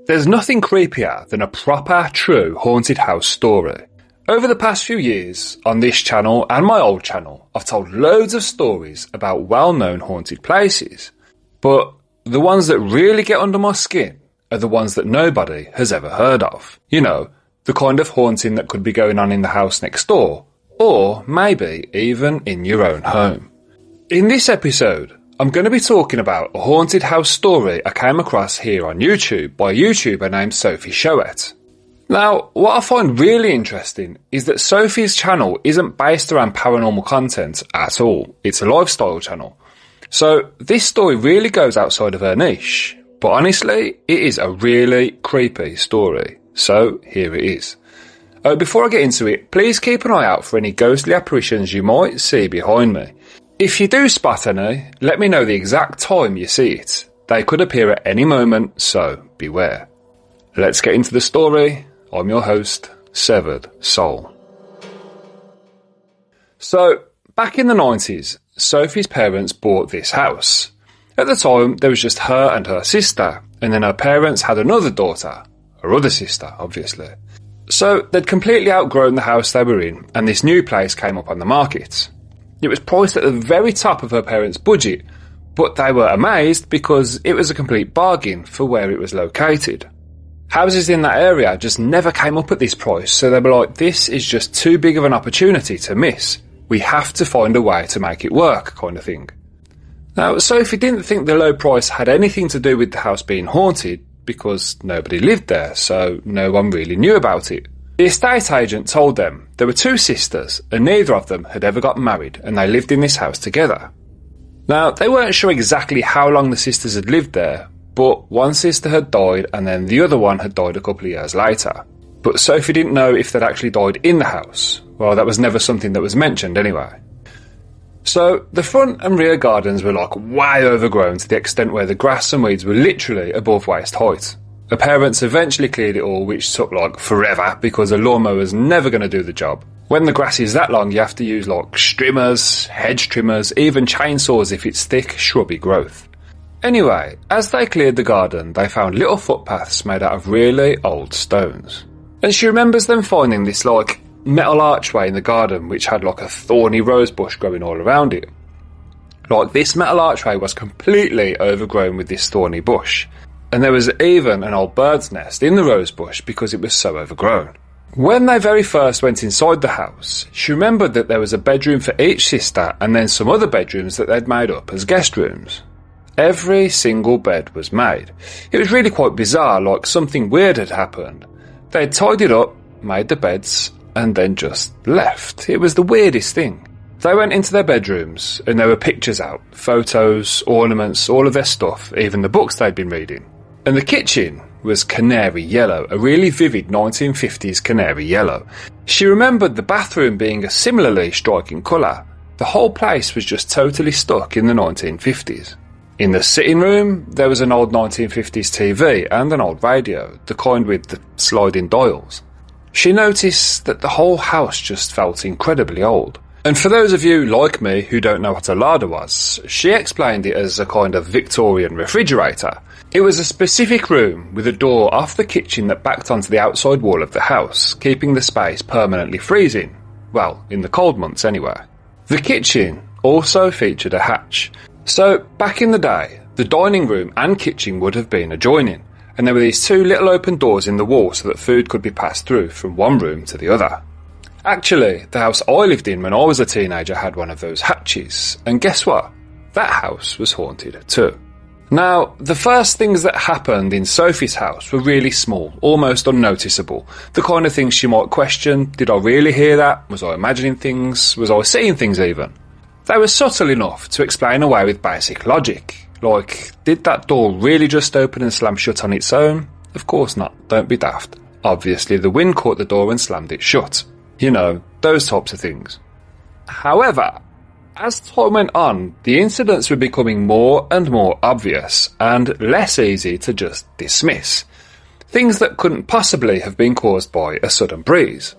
There's nothing creepier than a proper, true haunted house story. Over the past few years, on this channel and my old channel, I've told loads of stories about well-known haunted places. But the ones that really get under my skin are the ones that nobody has ever heard of. You know, the kind of haunting that could be going on in the house next door, or maybe even in your own home. In this episode, I'm going to be talking about a haunted house story I came across here on YouTube by a YouTuber named Sophie Showett. Now, what I find really interesting is that Sophie's channel isn't based around paranormal content at all. It's a lifestyle channel. So this story really goes outside of her niche. But honestly, it is a really creepy story. So here it is. Before I get into it, please keep an eye out for any ghostly apparitions you might see behind me. If you do spot any, let me know the exact time you see it. They could appear at any moment, so beware. Let's get into the story. I'm your host, Severed Soul. So, back in the 90s, Sophie's parents bought this house. At the time, there was just her and her sister, and then her parents had another daughter, her other sister, obviously. So, they'd completely outgrown the house they were in, and this new place came up on the market. It was priced at the very top of her parents' budget, but they were amazed because it was a complete bargain for where it was located. Houses in that area just never came up at this price, so they were like, this is just too big of an opportunity to miss. We have to find a way to make it work, kind of thing. Now, Sophie didn't think the low price had anything to do with the house being haunted, because nobody lived there, so no one really knew about it. The estate agent told them there were two sisters, and neither of them had ever got married, and they lived in this house together. Now, they weren't sure exactly how long the sisters had lived there, but one sister had died, and then the other one had died a couple of years later. But Sophie didn't know if they'd actually died in the house. Well, that was never something that was mentioned anyway. So, the front and rear gardens were like way overgrown to the extent where the grass and weeds were literally above waist height. The parents eventually cleared it all, which took like forever because a lawnmower was never going to do the job. When the grass is that long, you have to use like strimmers, hedge trimmers, even chainsaws if it's thick, shrubby growth. Anyway, as they cleared the garden, they found little footpaths made out of really old stones. And she remembers them finding this like metal archway in the garden which had like a thorny rose bush growing all around it. Like this metal archway was completely overgrown with this thorny bush. And there was even an old bird's nest in the rose bush because it was so overgrown. When they very first went inside the house, she remembered that there was a bedroom for each sister and then some other bedrooms that they'd made up as guest rooms. Every single bed was made. It was really quite bizarre, like something weird had happened. They'd tidied up, made the beds, and then just left. It was the weirdest thing. They went into their bedrooms and there were pictures out, photos, ornaments, all of their stuff, even the books they'd been reading. And the kitchen was canary yellow, a really vivid 1950s canary yellow. She remembered the bathroom being a similarly striking colour. The whole place was just totally stuck in the 1950s. In the sitting room, there was an old 1950s TV and an old radio, the kind with the sliding dials. She noticed that the whole house just felt incredibly old. And for those of you like me who don't know what a larder was, she explained it as a kind of Victorian refrigerator. It was a specific room with a door off the kitchen that backed onto the outside wall of the house, keeping the space permanently freezing. Well, in the cold months anyway. The kitchen also featured a hatch. So, back in the day, the dining room and kitchen would have been adjoining, and there were these two little open doors in the wall so that food could be passed through from one room to the other. Actually, the house I lived in when I was a teenager had one of those hatches, and guess what? That house was haunted too. Now, the first things that happened in Sophie's house were really small, almost unnoticeable. The kind of things she might question, did I really hear that? Was I imagining things? Was I seeing things even? They were subtle enough to explain away with basic logic. Like, did that door really just open and slam shut on its own? Of course not, don't be daft. Obviously the wind caught the door and slammed it shut. You know, those types of things. However, as time went on, the incidents were becoming more and more obvious and less easy to just dismiss. Things that couldn't possibly have been caused by a sudden breeze.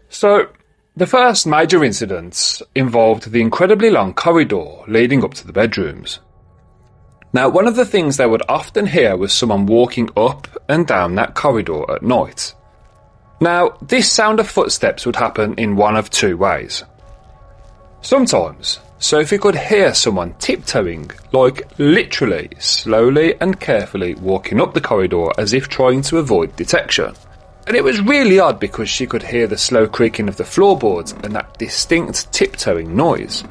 So, the first major incident involved the incredibly long corridor leading up to the bedrooms. Now, one of the things they would often hear was someone walking up and down that corridor at night. Now, this sound of footsteps would happen in one of two ways. Sometimes, Sophie could hear someone tiptoeing, like literally, slowly and carefully walking up the corridor as if trying to avoid detection. And it was really odd because she could hear the slow creaking of the floorboards and that distinct tiptoeing noise.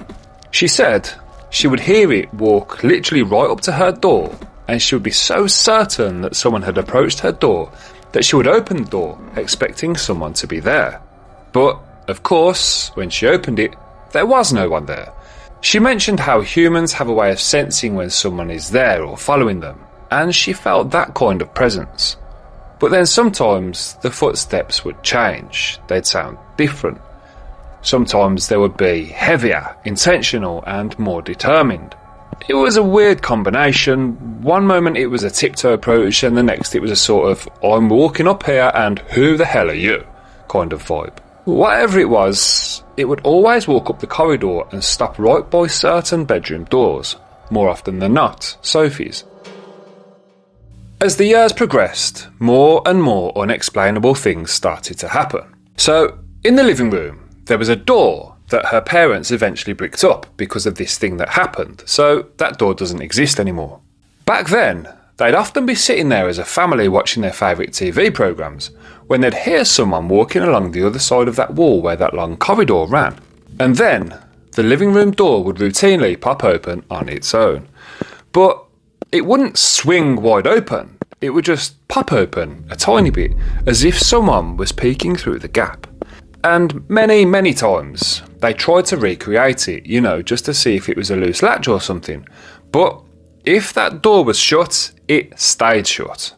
She said she would hear it walk literally right up to her door, and she would be so certain that someone had approached her door that she would open the door expecting someone to be there. But, of course, when she opened it, there was no one there. She mentioned how humans have a way of sensing when someone is there or following them, and she felt that kind of presence. But then sometimes the footsteps would change, they'd sound different. Sometimes they would be heavier, intentional and more determined. It was a weird combination. One moment it was a tiptoe approach and the next it was a sort of I'm walking up here and who the hell are you kind of vibe. Whatever it was, it would always walk up the corridor and stop right by certain bedroom doors, more often than not, Sophie's. As the years progressed, more and more unexplainable things started to happen. So, in the living room, there was a door that her parents eventually bricked up because of this thing that happened, so that door doesn't exist anymore. Back then, they'd often be sitting there as a family watching their favourite TV programmes when they'd hear someone walking along the other side of that wall where that long corridor ran. And then, the living room door would routinely pop open on its own. But it wouldn't swing wide open, it would just pop open a tiny bit, as if someone was peeking through the gap. And many times, they tried to recreate it, just to see if it was a loose latch or something. But if that door was shut, it stayed shut.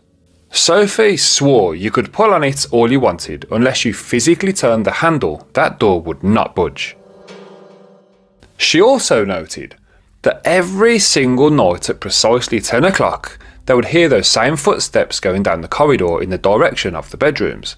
Sophie swore you could pull on it all you wanted, unless you physically turned the handle, that door would not budge. She also noted that every single night at precisely 10 o'clock, they would hear those same footsteps going down the corridor in the direction of the bedrooms.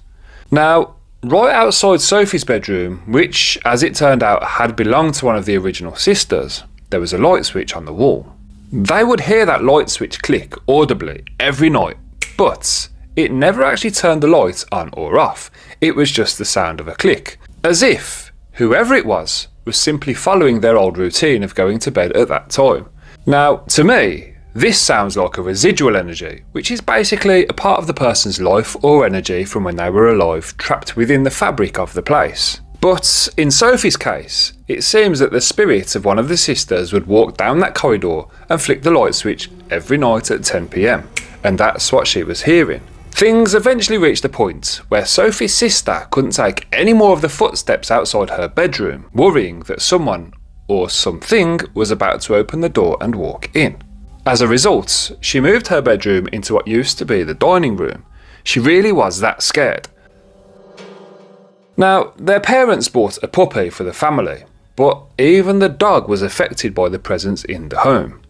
Now, right outside Sophie's bedroom, which, as it turned out, had belonged to one of the original sisters, there was a light switch on the wall. They would hear that light switch click audibly every night, but it never actually turned the light on or off. It was just the sound of a click, as if whoever it was simply following their old routine of going to bed at that time. Now, to me, this sounds like a residual energy, which is basically a part of the person's life or energy from when they were alive trapped within the fabric of the place. But in Sophie's case, it seems that the spirit of one of the sisters would walk down that corridor and flick the light switch every night at 10 PM, and that's what she was hearing. Things eventually reached a point where Sophie's sister couldn't take any more of the footsteps outside her bedroom, worrying that someone or something was about to open the door and walk in. As a result, she moved her bedroom into what used to be the dining room. She really was that scared. Now, their parents bought a puppy for the family, but even the dog was affected by the presence in the home.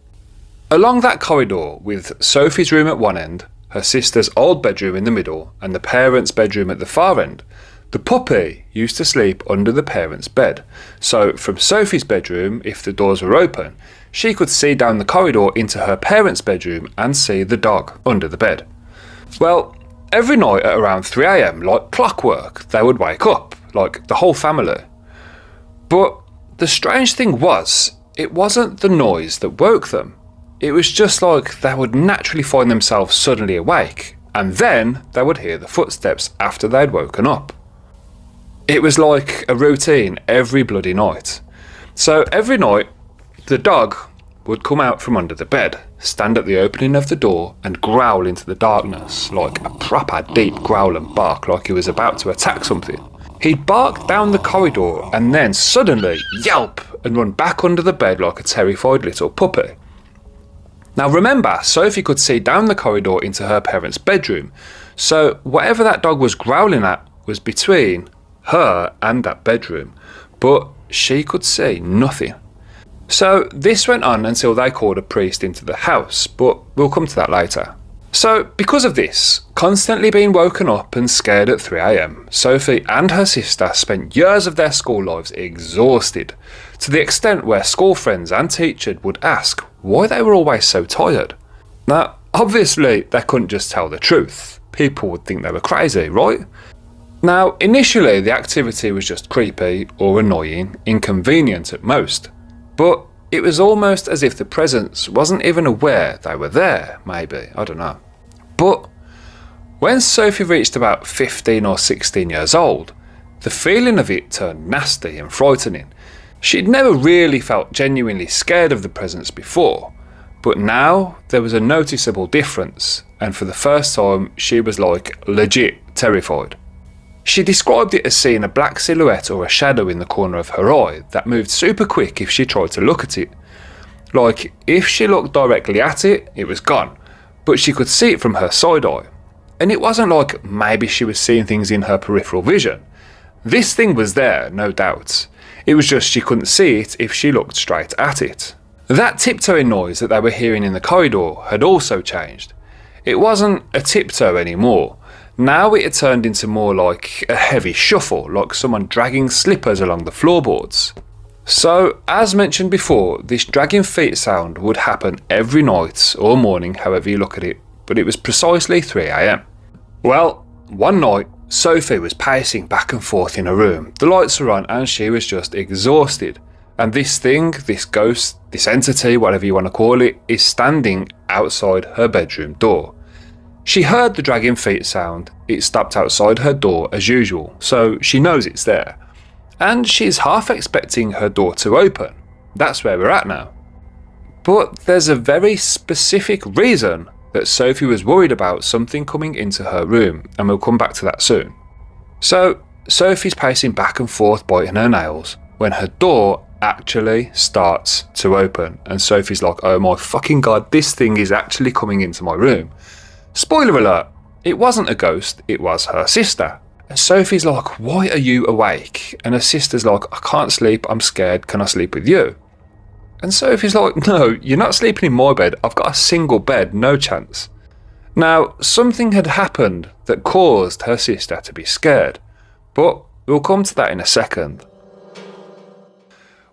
Along that corridor, with Sophie's room at one end, her sister's old bedroom in the middle, and the parents' bedroom at the far end, the puppy used to sleep under the parents' bed. So from Sophie's bedroom, if the doors were open, she could see down the corridor into her parents' bedroom and see the dog under the bed. Well, every night at around 3 AM, like clockwork, they would wake up, like the whole family. But the strange thing was, it wasn't the noise that woke them. It was just like they would naturally find themselves suddenly awake, and then they would hear the footsteps after they'd woken up. It was like a routine every bloody night. So every night, the dog would come out from under the bed, stand at the opening of the door and growl into the darkness, like a proper deep growl and bark, like he was about to attack something. He'd bark down the corridor and then suddenly yelp and run back under the bed like a terrified little puppy. Now remember, Sophie could see down the corridor into her parents' bedroom, so whatever that dog was growling at was between her and that bedroom, but she could see nothing. So this went on until they called a priest into the house, but we'll come to that later. So because of this, constantly being woken up and scared at 3 AM, Sophie and her sister spent years of their school lives exhausted, to the extent where school friends and teachers would ask why they were always so tired. Now, obviously, they couldn't just tell the truth. People would think they were crazy, right? Now, initially, the activity was just creepy or annoying, inconvenient at most. But it was almost as if the presence wasn't even aware they were there, maybe, I don't know. But when Sophie reached about 15 or 16 years old, the feeling of it turned nasty and frightening. She'd never really felt genuinely scared of the presence before, but now there was a noticeable difference, and for the first time she was like legit terrified. She described it as seeing a black silhouette or a shadow in the corner of her eye that moved super quick if she tried to look at it. Like, if she looked directly at it, it was gone, but she could see it from her side eye. And it wasn't like maybe she was seeing things in her peripheral vision. This thing was there, no doubt. It was just she couldn't see it if she looked straight at it. That tiptoeing noise that they were hearing in the corridor had also changed. It wasn't a tiptoe anymore. Now it had turned into more like a heavy shuffle, like someone dragging slippers along the floorboards. So, as mentioned before, this dragging feet sound would happen every night or morning, however you look at it, but it was precisely 3 AM. Well, one night, Sophie was pacing back and forth in her room. The lights were on and she was just exhausted. And this thing, this ghost, this entity, whatever you want to call it, is standing outside her bedroom door. She heard the dragging feet sound. It stopped outside her door as usual, so she knows it's there. And she's half expecting her door to open. That's where we're at now. But there's a very specific reason that Sophie was worried about something coming into her room, and we'll come back to that soon. So, Sophie's pacing back and forth biting her nails when her door actually starts to open, and Sophie's like, oh my fucking god, this thing is actually coming into my room. Spoiler alert, it wasn't a ghost, it was her sister. And Sophie's like, why are you awake? And her sister's like, I can't sleep, I'm scared, can I sleep with you? And Sophie's like, no, you're not sleeping in my bed, I've got a single bed, no chance. Now, something had happened that caused her sister to be scared, but we'll come to that in a second.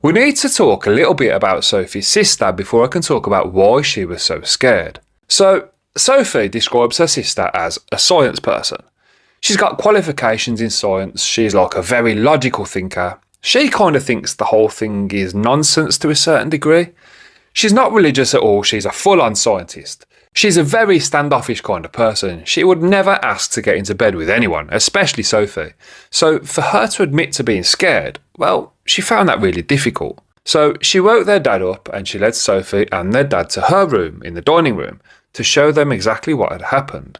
We need to talk a little bit about Sophie's sister before I can talk about why she was so scared. So, Sophie describes her sister as a science person. She's got qualifications in science, she's like a very logical thinker. She kind of thinks the whole thing is nonsense to a certain degree. She's not religious at all, she's a full-on scientist. She's a very standoffish kind of person. She would never ask to get into bed with anyone, especially Sophie. So for her to admit to being scared, well, she found that really difficult. So she woke their dad up and she led Sophie and their dad to her room in the dining room to show them exactly what had happened.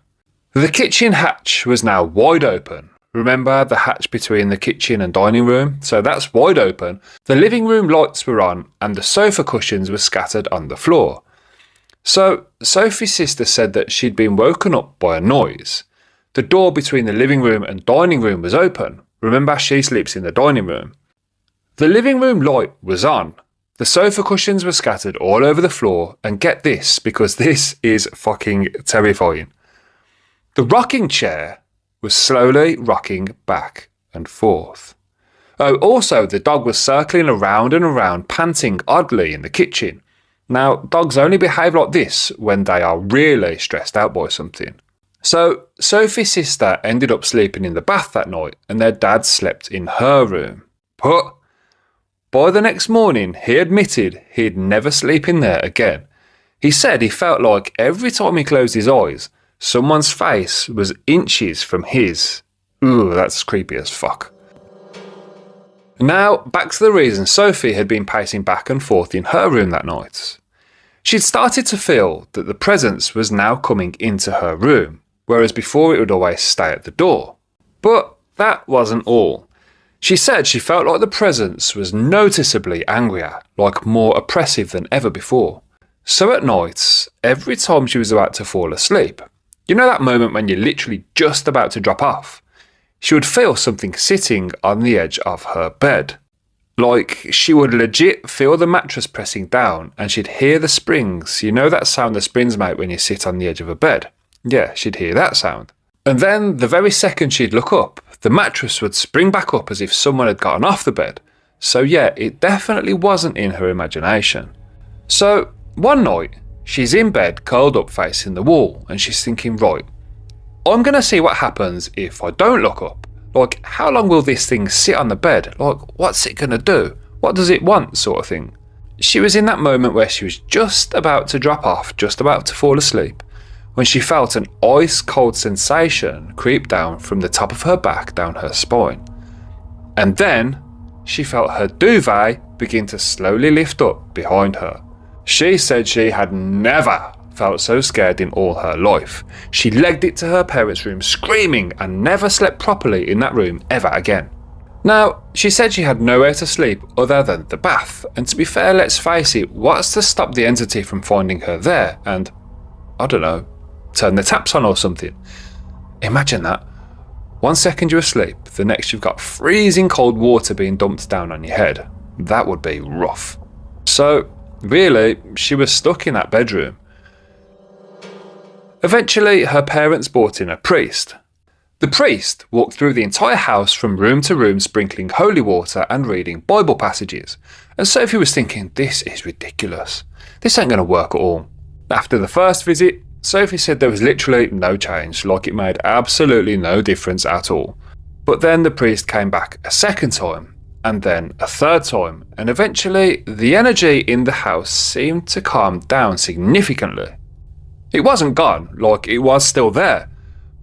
The kitchen hatch was now wide open. Remember the hatch between the kitchen and dining room? So that's wide open. The living room lights were on and the sofa cushions were scattered on the floor. So Sophie's sister said that she'd been woken up by a noise. The door between the living room and dining room was open. Remember, she sleeps in the dining room. The living room light was on. The sofa cushions were scattered all over the floor, and get this, because this is fucking terrifying. The rocking chair was slowly rocking back and forth. Oh, also, the dog was circling around and around, panting oddly in the kitchen. Now, dogs only behave like this when they are really stressed out by something. So, Sophie's sister ended up sleeping in the bath that night, and their dad slept in her room. But by the next morning, he admitted he'd never sleep in there again. He said he felt like every time he closed his eyes, someone's face was inches from his. Ooh, that's creepy as fuck. Now, back to the reason Sophie had been pacing back and forth in her room that night. She'd started to feel that the presence was now coming into her room, whereas before it would always stay at the door. But that wasn't all. She said she felt like the presence was noticeably angrier, like more oppressive than ever before. So at night, every time she was about to fall asleep, you know that moment when you're literally just about to drop off, she would feel something sitting on the edge of her bed. Like, she would legit feel the mattress pressing down and she'd hear the springs. You know that sound the springs make when you sit on the edge of a bed? Yeah, she'd hear that sound. And then, the very second she'd look up, the mattress would spring back up as if someone had gotten off the bed. So yeah, it definitely wasn't in her imagination. So, One night, she's in bed curled up facing the wall and she's thinking, right, I'm going to see what happens if I don't look up. Like, how long will this thing sit on the bed? Like, what's it going to do? What does it want, sort of thing. She was in that moment where she was just about to drop off, just about to fall asleep, when she felt an ice-cold sensation creep down from the top of her back down her spine. And then she felt her duvet begin to slowly lift up behind her. She said she had never felt so scared in all her life. She legged it to her parents' room screaming and never slept properly in that room ever again. Now, she said she had nowhere to sleep other than the bath, and to be fair, let's face it, what's to stop the entity from finding her there and, I don't know, turn the taps on or something? Imagine that. 1 second you're asleep, the next you've got freezing cold water being dumped down on your head. That would be rough. So, really, she was stuck in that bedroom. Eventually, her parents brought in a priest. The priest walked through the entire house from room to room sprinkling holy water and reading Bible passages, and Sophie was thinking, this is ridiculous. This ain't going to work at all. After the first visit, Sophie said there was literally no change, like it made absolutely no difference at all. But then the priest came back a second time, and then a third time, and eventually the energy in the house seemed to calm down significantly. It wasn't gone, like it was still there,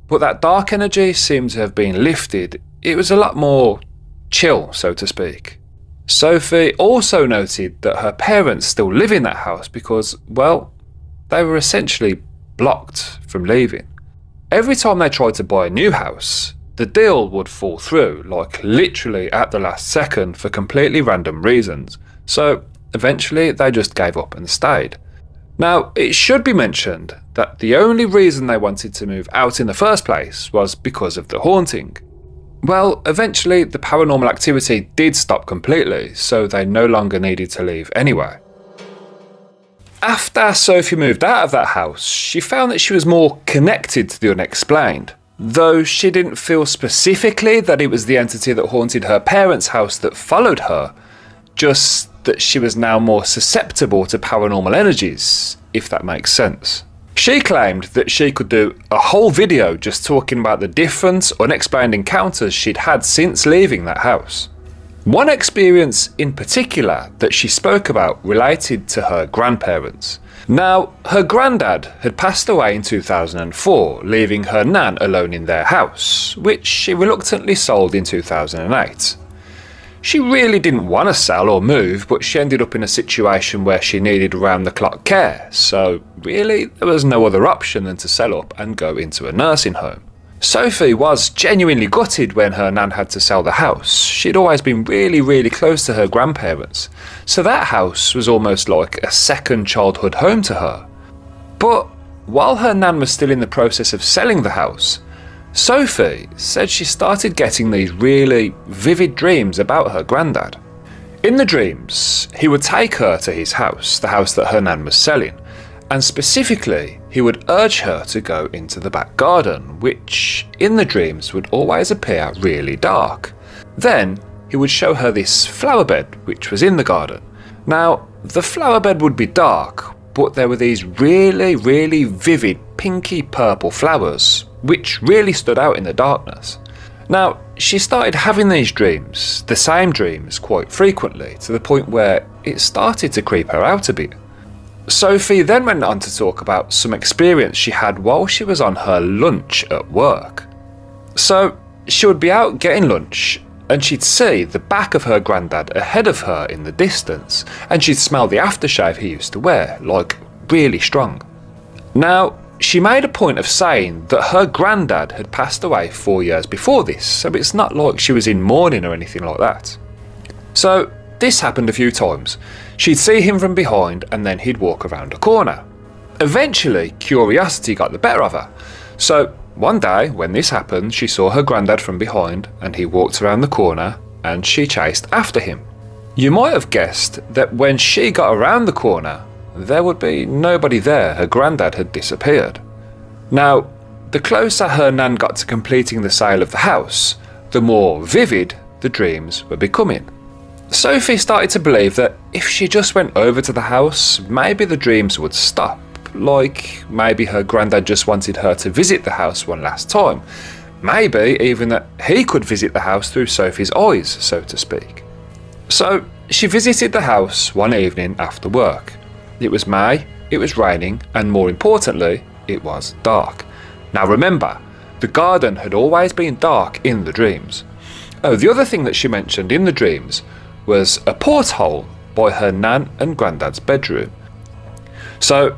but that dark energy seemed to have been lifted. It was a lot more chill, so to speak. Sophie also noted that her parents still live in that house because, well, they were essentially blocked from leaving. Every time they tried to buy a new house, the deal would fall through, like literally at the last second for completely random reasons. So eventually they just gave up and stayed. Now, it should be mentioned that the only reason they wanted to move out in the first place was because of the haunting. Well, eventually the paranormal activity did stop completely, so they no longer needed to leave anyway. After Sophie moved out of that house, she found that she was more connected to the unexplained, though she didn't feel specifically that it was the entity that haunted her parents' house that followed her, just that she was now more susceptible to paranormal energies, if that makes sense. She claimed that she could do a whole video just talking about the different unexplained encounters she'd had since leaving that house. One experience in particular that she spoke about related to her grandparents. Now, her granddad had passed away in 2004, leaving her nan alone in their house, which she reluctantly sold in 2008. She really didn't want to sell or move, but she ended up in a situation where she needed round-the-clock care, so really there was no other option than to sell up and go into a nursing home. Sophie was genuinely gutted when her nan had to sell the house. She'd always been really close to her grandparents, so that house was almost like a second childhood home to her. But while her nan was still in the process of selling the house, Sophie said she started getting these really vivid dreams about her granddad. In the dreams, he would take her to his house, the house that her nan was selling, and specifically, he would urge her to go into the back garden, which in the dreams would always appear really dark. Then he would show her this flower bed which was in the garden. Now, the flower bed would be dark, but there were these really vivid pinky purple flowers which really stood out in the darkness. Now, she started having these dreams, the same dreams, quite frequently, to the point where it started to creep her out a bit. Sophie then went on to talk about some experience she had while she was on her lunch at work. So, she would be out getting lunch, and she'd see the back of her granddad ahead of her in the distance, and she'd smell the aftershave he used to wear, like really strong. Now, she made a point of saying that her granddad had passed away 4 years before this, so it's not like she was in mourning or anything like that. So, this happened a few times. She'd see him from behind and then he'd walk around a corner. Eventually, curiosity got the better of her. So, one day when this happened, she saw her granddad from behind and he walked around the corner and she chased after him. You might have guessed that when she got around the corner, there would be nobody there. Her granddad had disappeared. Now, the closer her nan got to completing the sale of the house, the more vivid the dreams were becoming. Sophie started to believe that if she just went over to the house, maybe the dreams would stop. Like maybe her granddad just wanted her to visit the house one last time. Maybe even that he could visit the house through Sophie's eyes, so to speak. So she visited the house one evening after work. It was May, it was raining, and more importantly, it was dark. Now remember, the garden had always been dark in the dreams. Oh, the other thing that she mentioned in the dreams was a porthole by her nan and granddad's bedroom. So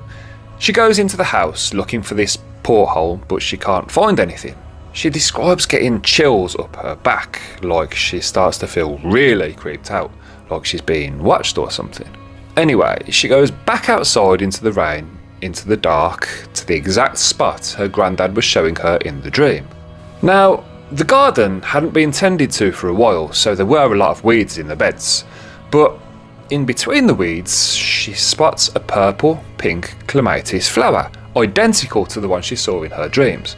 she goes into the house looking for this porthole, but she can't find anything. She describes getting chills up her back, like she starts to feel really creeped out, like she's being watched or something. Anyway, she goes back outside into the rain, into the dark, to the exact spot her granddad was showing her in the dream. Now, the garden hadn't been tended to for a while, so there were a lot of weeds in the beds. But in between the weeds, she spots a purple, pink clematis flower, identical to the one she saw in her dreams.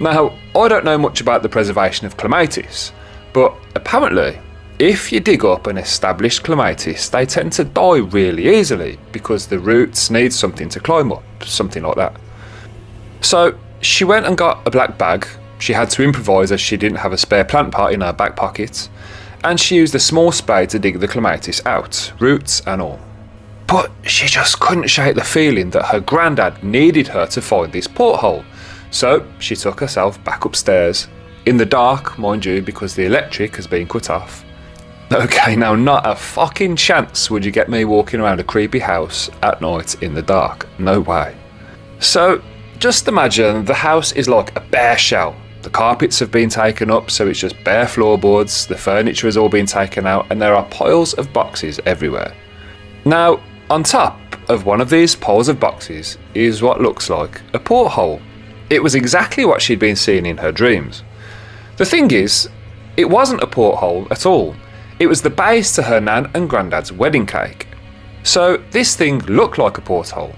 Now, I don't know much about the preservation of clematis, but apparently, if you dig up an established clematis, they tend to die really easily because the roots need something to climb up, something like that. So she went and got a black bag. She had to improvise as she didn't have a spare plant pot in her back pocket, and she used a small spade to dig the clematis out, roots and all. But she just couldn't shake the feeling that her granddad needed her to find this porthole, so she took herself back upstairs, in the dark, mind you, because the electric has been cut off. Okay, now not a fucking chance would you get me walking around a creepy house at night in the dark, no way. So just imagine the house is like a bare shell. The carpets have been taken up, so it's just bare floorboards, the furniture has all been taken out, and there are piles of boxes everywhere. Now, on top of one of these piles of boxes is what looks like a porthole. It was exactly what she'd been seeing in her dreams. The thing is, it wasn't a porthole at all. It was the base to her nan and granddad's wedding cake. So this thing looked like a porthole.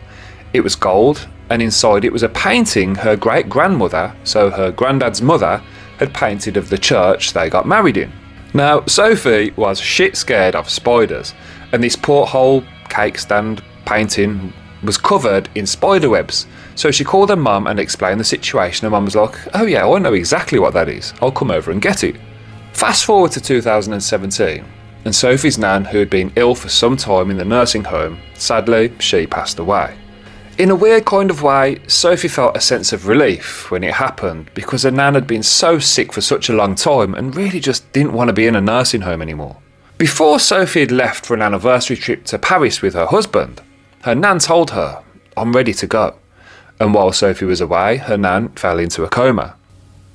It was gold, and inside it was a painting her great-grandmother, so her granddad's mother, had painted of the church they got married in. Now, Sophie was shit scared of spiders, and this porthole, cake stand, painting was covered in spider webs. So she called her mum and explained the situation. Her mum was like, "Oh yeah, I know exactly what that is. I'll come over and get it." Fast forward to 2017, and Sophie's nan, who had been ill for some time in the nursing home, sadly, she passed away. In a weird kind of way, Sophie felt a sense of relief when it happened because her nan had been so sick for such a long time and really just didn't want to be in a nursing home anymore. Before Sophie had left for an anniversary trip to Paris with her husband, her nan told her, "I'm ready to go." And while Sophie was away, her nan fell into a coma.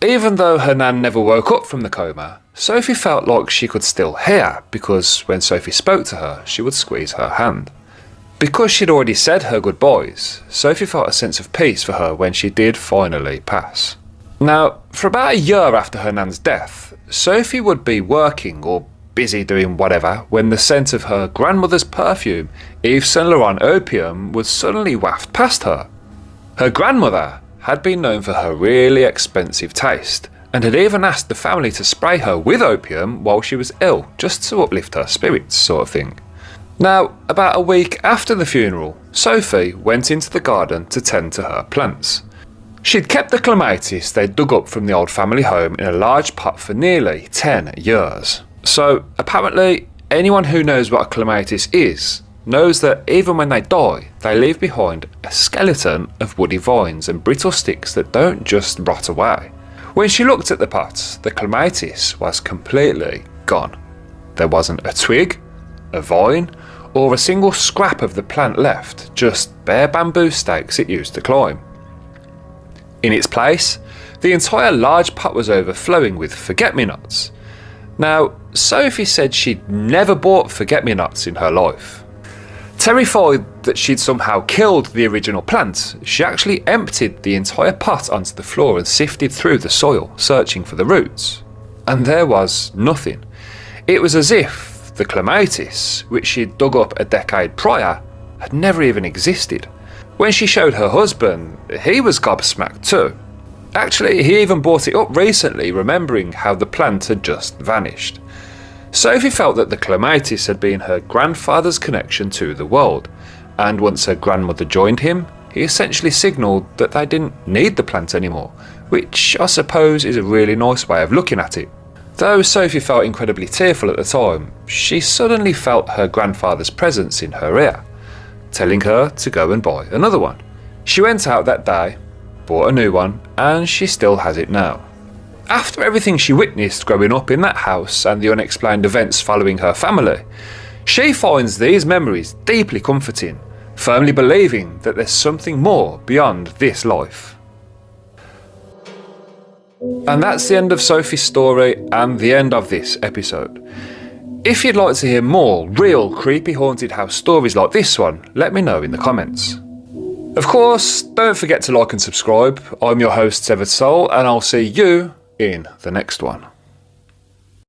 Even though her nan never woke up from the coma, Sophie felt like she could still hear because when Sophie spoke to her, she would squeeze her hand. Because she'd already said her goodbyes, Sophie felt a sense of peace for her when she did finally pass. Now, for about a year after her nan's death, Sophie would be working or busy doing whatever when the scent of her grandmother's perfume, Yves Saint Laurent opium, would suddenly waft past her. Her grandmother had been known for her really expensive taste and had even asked the family to spray her with opium while she was ill, just to uplift her spirits, sort of thing. Now, about a week after the funeral, Sophie went into the garden to tend to her plants. She'd kept the clematis they'd dug up from the old family home in a large pot for nearly 10 years. So, apparently, anyone who knows what a clematis is knows that even when they die, they leave behind a skeleton of woody vines and brittle sticks that don't just rot away. When she looked at the pot, the clematis was completely gone. There wasn't a twig, a vine, or a single scrap of the plant left, just bare bamboo stakes it used to climb. In its place, the entire large pot was overflowing with forget-me-nots. Now, Sophie said she'd never bought forget-me-nots in her life. Terrified that she'd somehow killed the original plant, she actually emptied the entire pot onto the floor and sifted through the soil, searching for the roots. And there was nothing. It was as if the clematis, which she'd dug up a decade prior, had never even existed. When she showed her husband, he was gobsmacked too. Actually, he even brought it up recently, remembering how the plant had just vanished. Sophie felt that the clematis had been her grandfather's connection to the world, and once her grandmother joined him, he essentially signalled that they didn't need the plant anymore, which I suppose is a really nice way of looking at it. Though Sophie felt incredibly tearful at the time, she suddenly felt her grandfather's presence in her ear, telling her to go and buy another one. She went out that day, bought a new one, and she still has it now. After everything she witnessed growing up in that house and the unexplained events following her family, she finds these memories deeply comforting, firmly believing that there's something more beyond this life. And that's the end of Sophie's story and the end of this episode. If you'd like to hear more real creepy haunted house stories like this one, let me know in the comments. Of course, don't forget to like and subscribe. I'm your host, Severed Soul, and I'll see you in the next one.